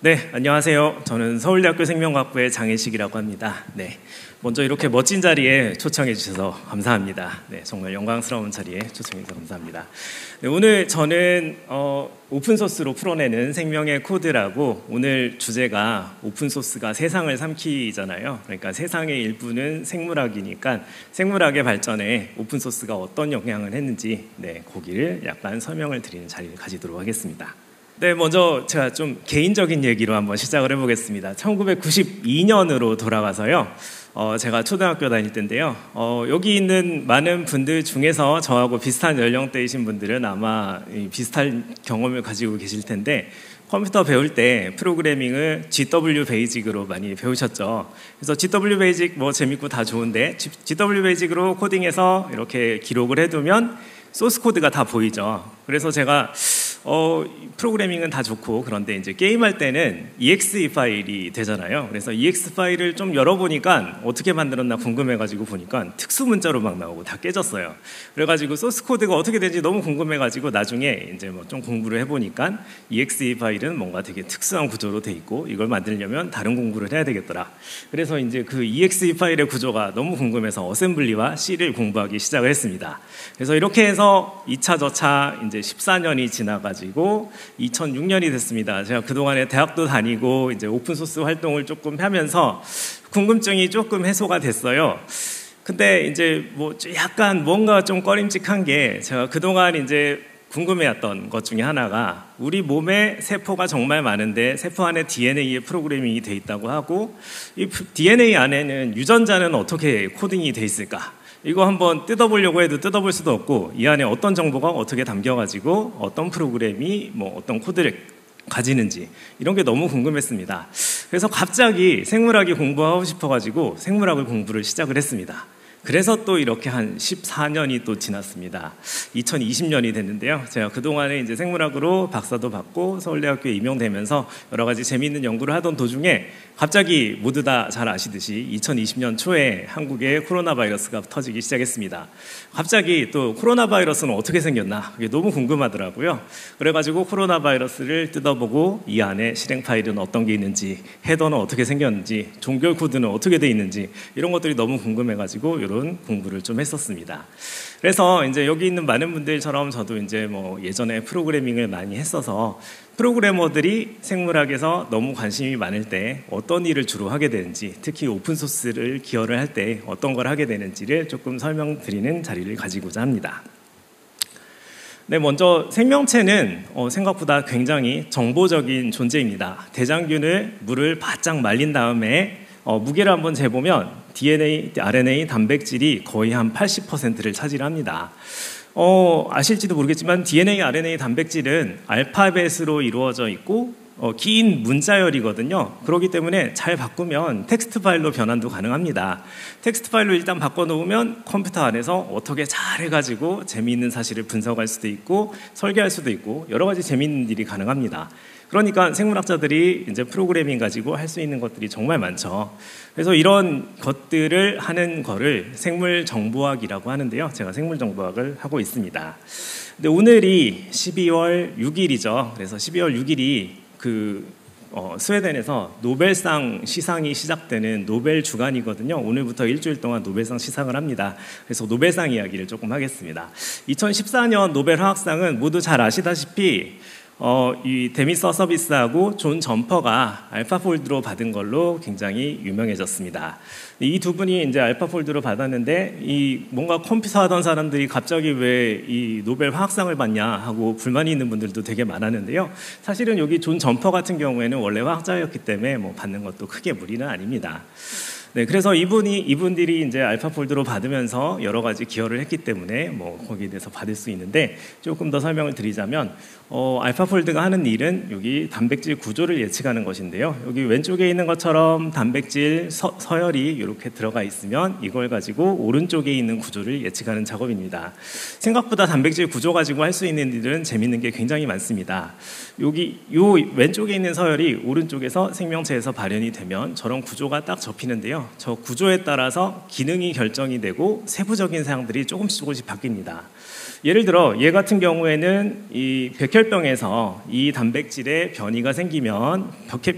네, 안녕하세요. 저는 서울대학교 생명과학부의 장혜식이라고 합니다. 네, 먼저 이렇게 멋진 자리에 초청해 주셔서 감사합니다. 네, 정말 영광스러운 자리에 초청해 주셔서 감사합니다. 네, 오늘 저는 오픈소스로 풀어내는 생명의 코드라고, 오늘 주제가 오픈소스가 세상을 삼키잖아요. 그러니까 세상의 일부는 생물학이니까 생물학의 발전에 오픈소스가 어떤 영향을 했는지, 네, 거기를 약간 설명을 드리는 자리를 가지도록 하겠습니다. 네, 먼저 제가 좀 개인적인 얘기로 한번 시작을 해보겠습니다. 1992년으로 돌아가서요. 제가 초등학교 다닐 때인데요. 여기 있는 많은 분들 중에서 저하고 비슷한 연령대이신 분들은 아마 비슷한 경험을 가지고 계실 텐데, 컴퓨터 배울 때 프로그래밍을 GW 베이직으로 많이 배우셨죠. 그래서 GW 베이직 뭐 재밌고 다 좋은데, GW 베이직으로 코딩해서 이렇게 기록을 해두면 소스 코드가 다 보이죠. 그래서 제가 프로그래밍은 다 좋고, 그런데 이제 게임할 때는 exe 파일이 되잖아요. 그래서 exe 파일을 좀 열어보니까 어떻게 만들었나 궁금해가지고 보니까 특수 문자로 막 나오고 다 깨졌어요. 그래가지고 소스 코드가 어떻게 되는지 너무 궁금해가지고 나중에 이제 뭐 좀 공부를 해보니까 exe 파일은 뭔가 되게 특수한 구조로 돼 있고, 이걸 만들려면 다른 공부를 해야 되겠더라. 그래서 이제 그 exe 파일의 구조가 너무 궁금해서 어셈블리와 C를 공부하기 시작을 했습니다. 그래서 이렇게 해서 2차 저차 이제 14년이 지나가지고 2006년이 됐습니다. 제가 그동안에 대학도 다니고 이제 오픈소스 활동을 조금 하면서 궁금증이 조금 해소가 됐어요. 근데 이제 뭐 약간 뭔가 좀 꺼림칙한 게, 제가 그동안 이제 궁금해했던 것 중에 하나가, 우리 몸에 세포가 정말 많은데 세포 안에 DNA에 프로그래밍이 돼 있다고 하고, 이 DNA 안에는 유전자는 어떻게 코딩이 돼 있을까? 이거 한번 뜯어보려고 해도 뜯어볼 수도 없고, 이 안에 어떤 정보가 어떻게 담겨가지고 어떤 프로그램이 뭐 어떤 코드를 가지는지, 이런 게 너무 궁금했습니다. 그래서 갑자기 생물학이 공부하고 싶어가지고 생물학을 공부를 시작을 했습니다. 그래서 또 이렇게 한 14년이 또 지났습니다. 2020년이 됐는데요. 제가 그동안에 이제 생물학으로 박사도 받고 서울대학교에 임용되면서 여러 가지 재미있는 연구를 하던 도중에 갑자기 모두 다 잘 아시듯이 2020년 초에 한국에 코로나 바이러스가 터지기 시작했습니다. 갑자기 또 코로나 바이러스는 어떻게 생겼나, 그게 너무 궁금하더라고요. 그래가지고 코로나 바이러스를 뜯어보고 이 안에 실행 파일은 어떤 게 있는지, 헤더는 어떻게 생겼는지, 종결 코드는 어떻게 돼 있는지, 이런 것들이 너무 궁금해가지고 이런 공부를 좀 했었습니다. 그래서 이제 여기 있는 많은 분들처럼 저도 이제 뭐 예전에 프로그래밍을 많이 했어서, 프로그래머들이 생물학에서 너무 관심이 많을 때 어떤 일을 주로 하게 되는지, 특히 오픈소스를 기여를 할 때 어떤 걸 하게 되는지를 조금 설명드리는 자리를 가지고자 합니다. 네, 먼저 생명체는 생각보다 굉장히 정보적인 존재입니다. 대장균을 물을 바짝 말린 다음에 무게를 한번 재보면 DNA, RNA, 단백질이 거의 한 80%를 차지합니다. 아실지도 모르겠지만 DNA, RNA, 단백질은 알파벳으로 이루어져 있고 긴 문자열이거든요. 그렇기 때문에 잘 바꾸면 텍스트 파일로 변환도 가능합니다. 텍스트 파일로 일단 바꿔놓으면 컴퓨터 안에서 어떻게 잘 해가지고 재미있는 사실을 분석할 수도 있고 설계할 수도 있고 여러 가지 재미있는 일이 가능합니다. 그러니까 생물학자들이 이제 프로그래밍 가지고 할 수 있는 것들이 정말 많죠. 그래서 이런 것들을 하는 거를 생물정보학이라고 하는데요. 제가 생물정보학을 하고 있습니다. 근데 오늘이 12월 6일이죠. 그래서 12월 6일이 스웨덴에서 노벨상 시상이 시작되는 노벨 주간이거든요. 오늘부터 일주일 동안 노벨상 시상을 합니다. 그래서 노벨상 이야기를 조금 하겠습니다. 2014년 노벨 화학상은 모두 잘 아시다시피 이 데미 서서비스하고 존 점퍼가 알파폴드로 받은 걸로 굉장히 유명해졌습니다. 이 두 분이 이제 알파폴드로 받았는데, 이 뭔가 컴퓨터 하던 사람들이 갑자기 왜 이 노벨 화학상을 받냐 하고 불만이 있는 분들도 되게 많았는데요. 사실은 여기 존 점퍼 같은 경우에는 원래 화학자였기 때문에 뭐 받는 것도 크게 무리는 아닙니다. 네, 그래서 이분들이 이제 알파폴드로 받으면서 여러 가지 기여를 했기 때문에 뭐 거기에 대해서 받을 수 있는데, 조금 더 설명을 드리자면 알파폴드가 하는 일은 여기 단백질 구조를 예측하는 것인데요. 여기 왼쪽에 있는 것처럼 단백질 서열이 이렇게 들어가 있으면 이걸 가지고 오른쪽에 있는 구조를 예측하는 작업입니다. 생각보다 단백질 구조 가지고 할 수 있는 일은 재밌는 게 굉장히 많습니다. 여기 요 왼쪽에 있는 서열이 오른쪽에서 생명체에서 발현이 되면 저런 구조가 딱 접히는데요. 저 구조에 따라서 기능이 결정이 되고 세부적인 사항들이 조금씩 바뀝니다. 예를 들어 얘 같은 경우에는 이 백혈병에서 이 단백질에 변이가 생기면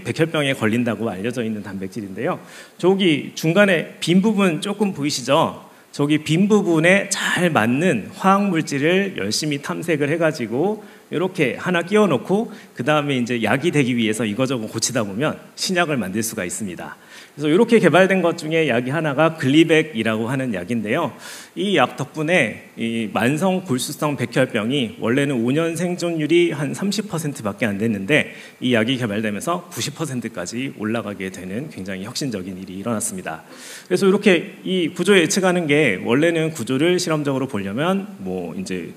백혈병에 걸린다고 알려져 있는 단백질인데요. 저기 중간에 빈 부분 조금 보이시죠? 저기 빈 부분에 잘 맞는 화학 물질을 열심히 탐색을 해가지고 이렇게 하나 끼워 놓고 그 다음에 이제 약이 되기 위해서 이거저거 고치다 보면 신약을 만들 수가 있습니다. 그래서 이렇게 개발된 것 중에 약이 하나가 글리백이라고 하는 약인데요. 이 약 덕분에 이 만성 골수성 백혈병이 원래는 5년 생존율이 한 30%밖에 안 됐는데 이 약이 개발되면서 90%까지 올라가게 되는 굉장히 혁신적인 일이 일어났습니다. 그래서 이렇게 이 구조 예측하는 게 원래는 구조를 실험적으로 보려면 뭐 이제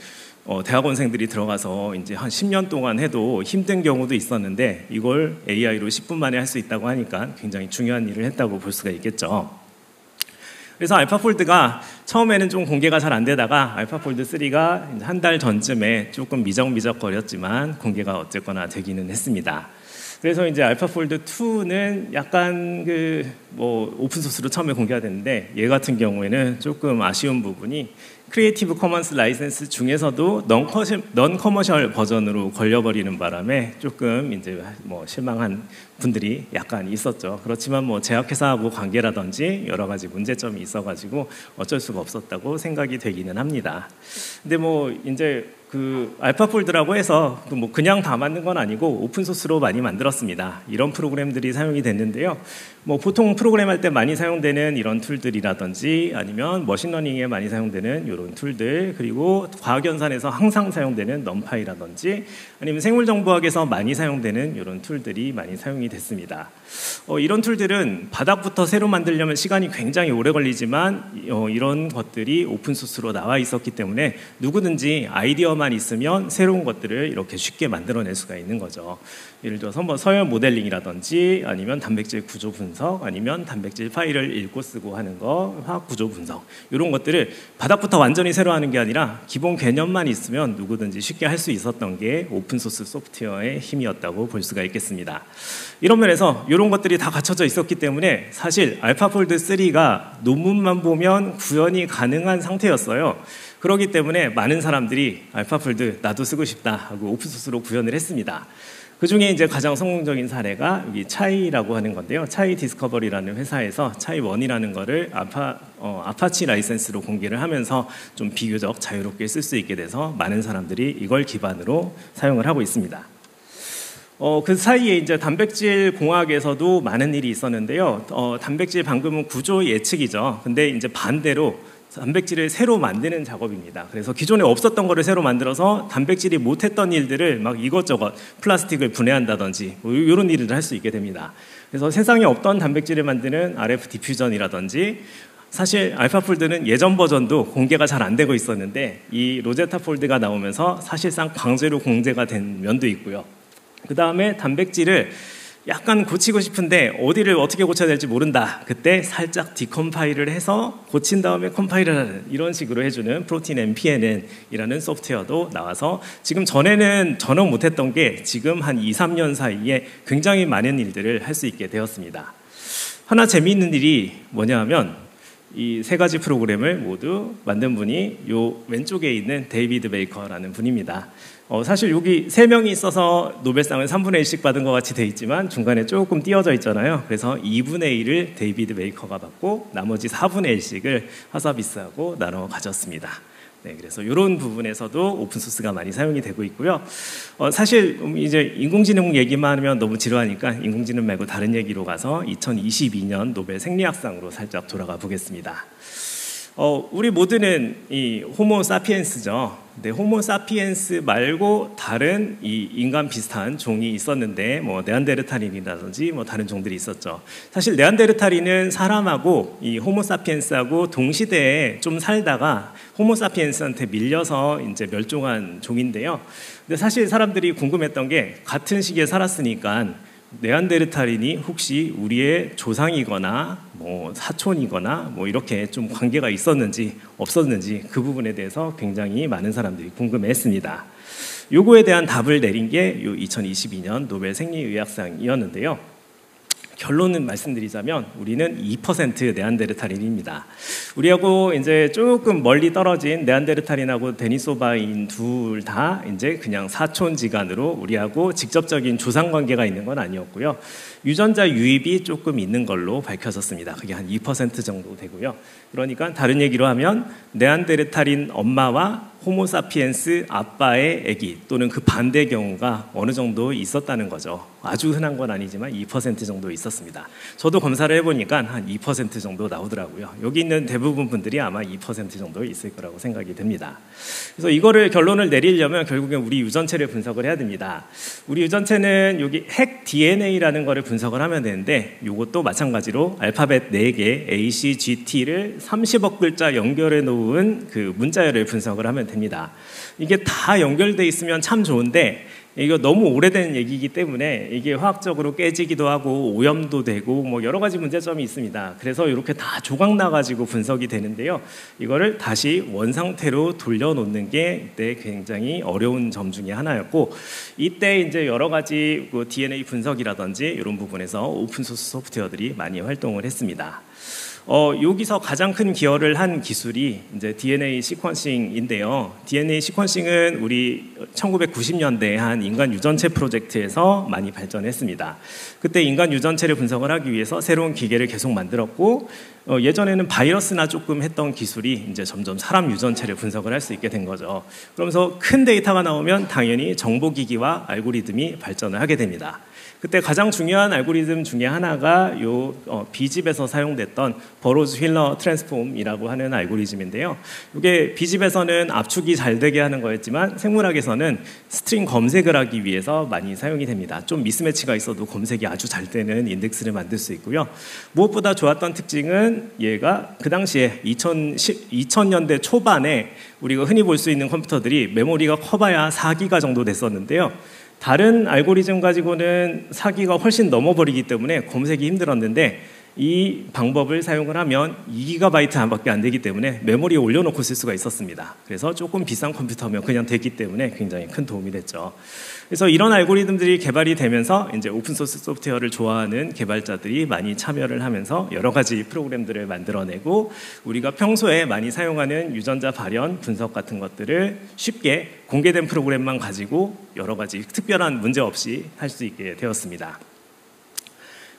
대학원생들이 들어가서 이제 한 10년 동안 해도 힘든 경우도 있었는데 이걸 AI로 10분 만에 할 수 있다고 하니까 굉장히 중요한 일을 했다고 볼 수가 있겠죠. 그래서 알파폴드가 처음에는 좀 공개가 잘 안 되다가 알파폴드 3가 한 달 전쯤에 조금 미적미적거렸지만 공개가 어쨌거나 되기는 했습니다. 그래서 이제 알파폴드 2는 약간 뭐 오픈소스로 처음에 공개가 됐는데 얘 같은 경우에는 조금 아쉬운 부분이 크리에이티브 커먼스 라이센스 중에서도 넌 커머셜 버전으로 걸려버리는 바람에 조금 이제 뭐 실망한 분들이 약간 있었죠. 그렇지만 뭐 제약회사하고 관계라든지 여러 가지 문제점이 있어가지고 어쩔 수가 없었다고 생각이 되기는 합니다. 근데 뭐 이제 그 알파폴드라고 해서 뭐 그냥 다 만든 건 아니고 오픈소스로 많이 만들었습니다. 이런 프로그램들이 사용이 됐는데요. 뭐 보통 프로그램 할 때 많이 사용되는 이런 툴들이라든지 아니면 머신러닝에 많이 사용되는 이런 툴들, 그리고 과학연산에서 항상 사용되는 넘파이라든지 아니면 생물정보학에서 많이 사용되는 이런 툴들이 많이 사용이 됐습니다. 이런 툴들은 바닥부터 새로 만들려면 시간이 굉장히 오래 걸리지만 이런 것들이 오픈소스로 나와 있었기 때문에 누구든지 아이디어만 있으면 새로운 것들을 이렇게 쉽게 만들어낼 수가 있는 거죠. 예를 들어서 뭐 서열 모델링이라든지 아니면 단백질 구조 분석 아니면 단백질 파일을 읽고 쓰고 하는 거, 화학 구조 분석, 이런 것들을 바닥부터 완전히 새로 하는 게 아니라 기본 개념만 있으면 누구든지 쉽게 할 수 있었던 게 오픈소스 소프트웨어의 힘이었다고 볼 수가 있겠습니다. 이런 면에서 이런 것들이 다 갖춰져 있었기 때문에 사실 알파폴드 3가 논문만 보면 구현이 가능한 상태였어요. 그렇기 때문에 많은 사람들이 알파폴드 나도 쓰고 싶다 하고 오픈소스로 구현을 했습니다. 그 중에 이제 가장 성공적인 사례가 여기 차이라고 하는 건데요. 차이 디스커버리라는 회사에서 차이1이라는 거를 아파치 라이센스로 공개를 하면서 좀 비교적 자유롭게 쓸 수 있게 돼서 많은 사람들이 이걸 기반으로 사용을 하고 있습니다. 그 사이에 이제 단백질 공학에서도 많은 일이 있었는데요. 단백질 방금은 구조 예측이죠. 근데 이제 반대로 단백질을 새로 만드는 작업입니다. 그래서 기존에 없었던 거를 새로 만들어서 단백질이 못했던 일들을 막 이것저것 플라스틱을 분해한다든지 뭐 이런 일을 할 수 있게 됩니다. 그래서 세상에 없던 단백질을 만드는 RF 디퓨전이라든지, 사실 알파폴드는 예전 버전도 공개가 잘 안 되고 있었는데 이 로제타 폴드가 나오면서 사실상 강제로 공개가 된 면도 있고요. 그 다음에 단백질을 약간 고치고 싶은데 어디를 어떻게 고쳐야 될지 모른다. 그때 살짝 디컴파일을 해서 고친 다음에 컴파일을 하는, 이런 식으로 해주는 프로틴 MPNN이라는 소프트웨어도 나와서 지금 전에는 전혀 못했던 게 지금 한 2, 3년 사이에 굉장히 많은 일들을 할 수 있게 되었습니다. 하나 재미있는 일이 뭐냐 하면 이 세 가지 프로그램을 모두 만든 분이 요 왼쪽에 있는 데이비드 베이커라는 분입니다. 사실 여기 3명이 있어서 노벨상을 3분의 1씩 받은 것 같이 돼 있지만 중간에 조금 띄어져 있잖아요. 그래서 2분의 1을 데이비드 베이커가 받고 나머지 4분의 1씩을 하사비스하고 나눠 가졌습니다. 네, 그래서 이런 부분에서도 오픈소스가 많이 사용이 되고 있고요. 사실 이제 인공지능 얘기만 하면 너무 지루하니까 인공지능 말고 다른 얘기로 가서 2022년 노벨 생리학상으로 살짝 돌아가 보겠습니다. 우리 모두는 이 호모 사피엔스죠. 근데 호모 사피엔스 말고 다른 이 인간 비슷한 종이 있었는데 뭐 네안데르탈인이라든지 뭐 다른 종들이 있었죠. 사실 네안데르탈인은 사람하고 이 호모 사피엔스하고 동시대에 좀 살다가 호모 사피엔스한테 밀려서 이제 멸종한 종인데요. 근데 사실 사람들이 궁금했던 게 같은 시기에 살았으니까 네안데르탈인이 혹시 우리의 조상이거나 뭐 사촌이거나 뭐 이렇게 좀 관계가 있었는지 없었는지 그 부분에 대해서 굉장히 많은 사람들이 궁금해했습니다. 요거에 대한 답을 내린 게 요 2022년 노벨 생리의학상이었는데요. 결론은 말씀드리자면 우리는 2% 네안데르탈인입니다. 우리하고 이제 조금 멀리 떨어진 네안데르탈인하고 데니소바인 둘 다 이제 그냥 사촌지간으로 우리하고 직접적인 조상 관계가 있는 건 아니었고요. 유전자 유입이 조금 있는 걸로 밝혀졌습니다. 그게 한 2% 정도 되고요. 그러니까 다른 얘기로 하면 네안데르탈인 엄마와 호모사피엔스 아빠의 아기 또는 그 반대 경우가 어느 정도 있었다는 거죠. 아주 흔한 건 아니지만 2% 정도 있었습니다. 저도 검사를 해보니까 한 2% 정도 나오더라고요. 여기 있는 대부분 분들이 아마 2% 정도 있을 거라고 생각이 됩니다. 그래서 이거를 결론을 내리려면 결국엔 우리 유전체를 분석을 해야 됩니다. 우리 유전체는 여기 핵 DNA라는 거를 분석을 하면 되는데 이것도 마찬가지로 알파벳 4개 A, C, G, T를 30억 글자 연결해 놓은 그 문자열을 분석을 하면 됩니다. 이게 다 연결돼 있으면 참 좋은데 이거 너무 오래된 얘기이기 때문에 이게 화학적으로 깨지기도 하고 오염도 되고 뭐 여러 가지 문제점이 있습니다. 그래서 이렇게 다 조각 나가지고 분석이 되는데요. 이거를 다시 원상태로 돌려놓는 게 이때 굉장히 어려운 점 중에 하나였고, 이때 이제 여러 가지 그 DNA 분석이라든지 이런 부분에서 오픈소스 소프트웨어들이 많이 활동을 했습니다. 여기서 가장 큰 기여를 한 기술이 이제 DNA 시퀀싱인데요. DNA 시퀀싱은 우리 1990년대에 한 인간 유전체 프로젝트에서 많이 발전했습니다. 그때 인간 유전체를 분석을 하기 위해서 새로운 기계를 계속 만들었고, 예전에는 바이러스나 조금 했던 기술이 이제 점점 사람 유전체를 분석을 할 수 있게 된 거죠. 그러면서 큰 데이터가 나오면 당연히 정보기기와 알고리즘이 발전을 하게 됩니다. 그때 가장 중요한 알고리즘 중에 하나가 요 B집에서 사용됐던 버로즈 휠러 트랜스폼이라고 하는 알고리즘인데요. 이게 B집에서는 압축이 잘 되게 하는 거였지만 생물학에서는 스트링 검색을 하기 위해서 많이 사용이 됩니다. 좀 미스매치가 있어도 검색이 아주 잘 되는 인덱스를 만들 수 있고요. 무엇보다 좋았던 특징은 얘가 그 당시에 2000년대 초반에 우리가 흔히 볼 수 있는 컴퓨터들이 메모리가 커봐야 4기가 정도 됐었는데요. 다른 알고리즘 가지고는 4기가 훨씬 넘어버리기 때문에 검색이 힘들었는데 이 방법을 사용을 하면 2GB 밖에 안 되기 때문에 메모리에 올려놓고 쓸 수가 있었습니다. 그래서 조금 비싼 컴퓨터면 그냥 됐기 때문에 굉장히 큰 도움이 됐죠. 그래서 이런 알고리즘들이 개발이 되면서 이제 오픈소스 소프트웨어를 좋아하는 개발자들이 많이 참여를 하면서 여러 가지 프로그램들을 만들어내고, 우리가 평소에 많이 사용하는 유전자 발현, 분석 같은 것들을 쉽게 공개된 프로그램만 가지고 여러 가지 특별한 문제 없이 할 수 있게 되었습니다.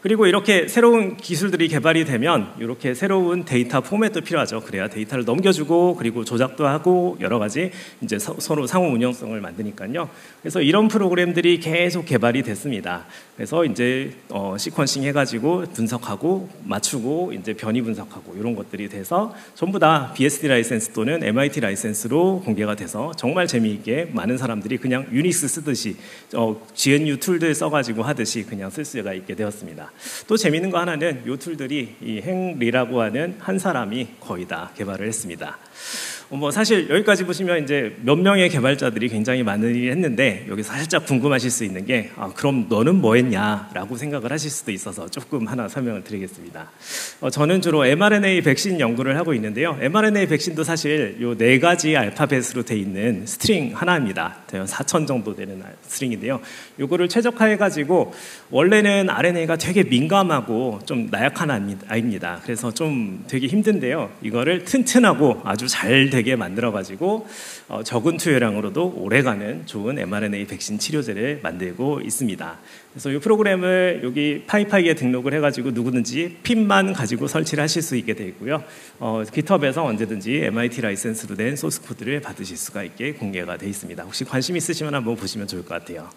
그리고 이렇게 새로운 기술들이 개발이 되면 이렇게 새로운 데이터 포맷도 필요하죠. 그래야 데이터를 넘겨주고 그리고 조작도 하고 여러 가지 이제 서로 상호 운영성을 만드니까요. 그래서 이런 프로그램들이 계속 개발이 됐습니다. 그래서 이제 시퀀싱 해가지고 분석하고 맞추고 이제 변이 분석하고 이런 것들이 돼서 전부 다 BSD 라이센스 또는 MIT 라이센스로 공개가 돼서 정말 재미있게 많은 사람들이 그냥 유닉스 쓰듯이 GNU 툴들 써가지고 하듯이 그냥 쓸 수가 있게 되었습니다. 또 재미있는 거 하나는 이 툴들이 이 행리라고 하는 한 사람이 거의 다 개발을 했습니다. 뭐 사실 여기까지 보시면 이제 몇 명의 개발자들이 굉장히 많은 일을 했는데 여기서 살짝 궁금하실 수 있는 게 그럼 너는 뭐 했냐라고 생각을 하실 수도 있어서 조금 하나 설명을 드리겠습니다. 저는 주로 mRNA 백신 연구를 하고 있는데요. mRNA 백신도 사실 요 4가지 알파벳으로 돼 있는 스트링 하나입니다. 4,000 정도 되는 스트링인데요. 요거를 최적화해가지고 원래는 RNA가 되게 민감하고 좀 나약한 아이입니다. 그래서 좀 되게 힘든데요. 이거를 튼튼하고 아주 잘 되게 만들어가지고 적은 투여량으로도 오래가는 좋은 mRNA 백신 치료제를 만들고 있습니다. 그래서 이 프로그램을 여기 파이파이에 등록을 해가지고 누구든지 핀만 가지고 설치를 하실 수 있게 되어 있고요. GitHub에서 언제든지 MIT 라이센스로 된 소스 코드를 받으실 수가 있게 공개가 되어 있습니다. 혹시 관심 있으시면 한번 보시면 좋을 것 같아요.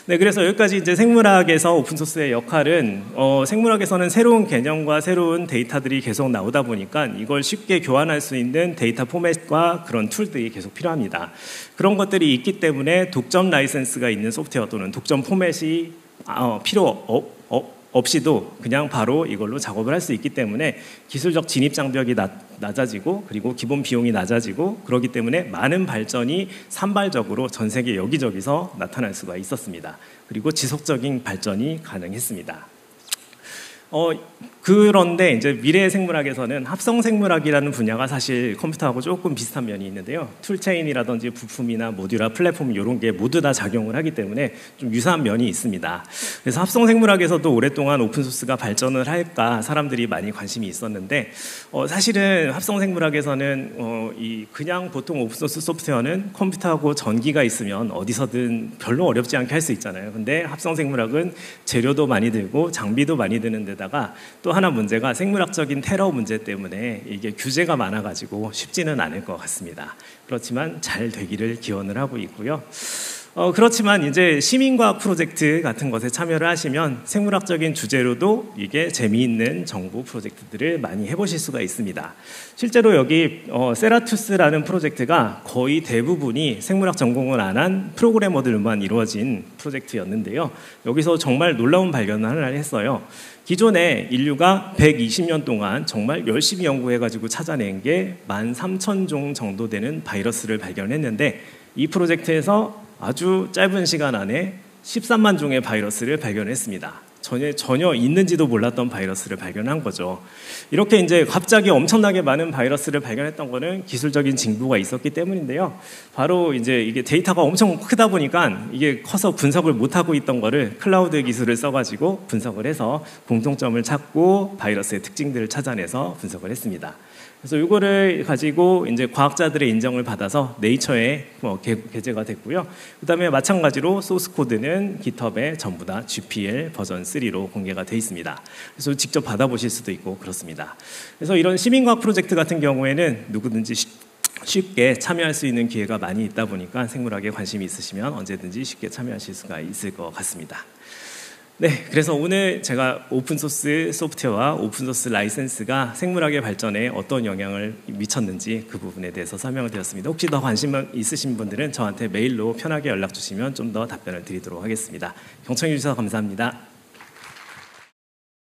네, 그래서 여기까지 이제 생물학에서 오픈소스의 역할은 생물학에서는 새로운 개념과 새로운 데이터들이 계속 나오다 보니까 이걸 쉽게 교환할 수 있는 데이터 포맷과 그런 툴들이 계속 필요합니다. 그런 것들이 있기 때문에 독점 라이센스가 있는 소프트웨어 또는 독점 포맷이 필요 없이도 그냥 바로 이걸로 작업을 할 수 있기 때문에 기술적 진입 장벽이 낮아지고 그리고 기본 비용이 낮아지고 그렇기 때문에 많은 발전이 산발적으로 전 세계 여기저기서 나타날 수가 있었습니다. 그리고 지속적인 발전이 가능했습니다. 그런데 이제 미래 생물학에서는 합성 생물학이라는 분야가 사실 컴퓨터하고 조금 비슷한 면이 있는데요. 툴체인이라든지 부품이나 모듈화 플랫폼 이런 게 모두 다 작용을 하기 때문에 좀 유사한 면이 있습니다. 그래서 합성 생물학에서도 오랫동안 오픈소스가 발전을 할까 사람들이 많이 관심이 있었는데 사실은 합성 생물학에서는 이 그냥 보통 오픈소스 소프트웨어는 컴퓨터하고 전기가 있으면 어디서든 별로 어렵지 않게 할 수 있잖아요. 근데 합성 생물학은 재료도 많이 들고 장비도 많이 드는 데다가 또 하나 문제가 생물학적인 테러 문제 때문에 이게 규제가 많아가지고 쉽지는 않을 것 같습니다. 그렇지만 잘 되기를 기원을 하고 있고요. 그렇지만 이제 시민과학 프로젝트 같은 것에 참여를 하시면 생물학적인 주제로도 이게 재미있는 정보 프로젝트들을 많이 해보실 수가 있습니다. 실제로 여기 세라투스라는 프로젝트가 거의 대부분이 생물학 전공을 안 한 프로그래머들만 이루어진 프로젝트였는데요. 여기서 정말 놀라운 발견을 하나 했어요. 기존에 인류가 120년 동안 정말 열심히 연구해가지고 찾아낸 게 13,000종 정도 되는 바이러스를 발견했는데 이 프로젝트에서 아주 짧은 시간 안에 13만 종의 바이러스를 발견했습니다. 전혀 있는지도 몰랐던 바이러스를 발견한 거죠. 이렇게 이제 갑자기 엄청나게 많은 바이러스를 발견했던 거는 기술적인 징후가 있었기 때문인데요. 바로 이제 이게 데이터가 엄청 크다 보니까 이게 커서 분석을 못 하고 있던 거를 클라우드 기술을 써가지고 분석을 해서 공통점을 찾고 바이러스의 특징들을 찾아내서 분석을 했습니다. 그래서 이거를 가지고 이제 과학자들의 인정을 받아서 네이처에 게재가 됐고요. 그다음에 마찬가지로 소스 코드는 GitHub에 전부 다 GPL 버전 3로 공개가 돼 있습니다. 그래서 직접 받아보실 수도 있고 그렇습니다. 그래서 이런 시민과학 프로젝트 같은 경우에는 누구든지 쉽게 참여할 수 있는 기회가 많이 있다 보니까 생물학에 관심이 있으시면 언제든지 쉽게 참여하실 수가 있을 것 같습니다. 네, 그래서 오늘 제가 오픈소스 소프트웨어와 오픈소스 라이센스가 생물학의 발전에 어떤 영향을 미쳤는지 그 부분에 대해서 설명을 드렸습니다. 혹시 더 관심 있으신 분들은 저한테 메일로 편하게 연락 주시면 좀 더 답변을 드리도록 하겠습니다. 경청해 주셔서 감사합니다.